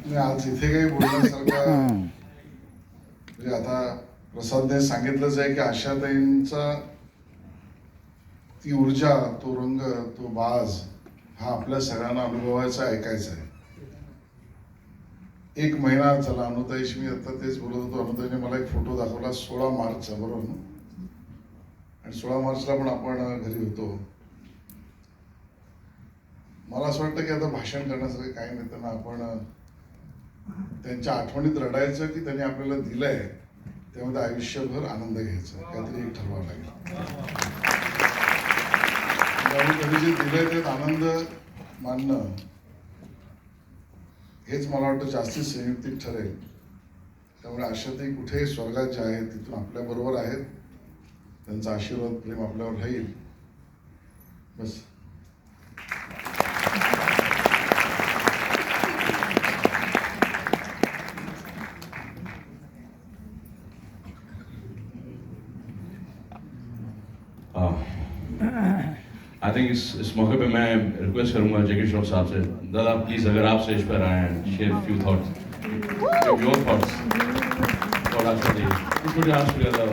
मी आज इथे काही बोलण्यासारखं म्हणजे आता प्रसादने सांगितलंच आहे की आशाताईंचा ती ऊर्जा, तो रंग, तो बाज हा आपल्या सगळ्यांना अनुभवायचा, ऐकायचा आहे. एक महिना चला, अनुताईशी मी आता तेच बोलत होतो. अनुताईने मला एक फोटो दाखवला 16 मार्चचा, बरोबर ना? आणि 16 मार्चला पण आपण घरी होतो. मला असं वाटतं की आता भाषण करण्यासारखं काही नाही, त्यांना आपण त्यांच्या आठवणीत रडायचं की त्यांनी आपल्याला दिलंय त्यामध्ये आयुष्यभर आनंद घ्यायचा, काहीतरी एक ठरवावं लागेल. त्यांनी जे दिलंय त्यात आनंद मानणं हेच मला वाटतं जास्तीत संयुक्तिक ठरेल. त्यामुळे आशाताई कुठे स्वर्गात जे आहेत तिथून आपल्या बरोबर आहेत. त्यांचा आशीर्वाद, प्रेम आपल्यावर राहील. बस. आई थिंक इस मौके पे मैं रिक्वेस्ट करूंगा जैकी श्रॉफ साहब से, दादा प्लीज अगर आप स्टेज पर आए end share few thoughts, your thoughts for Ashatai. Put your hands together.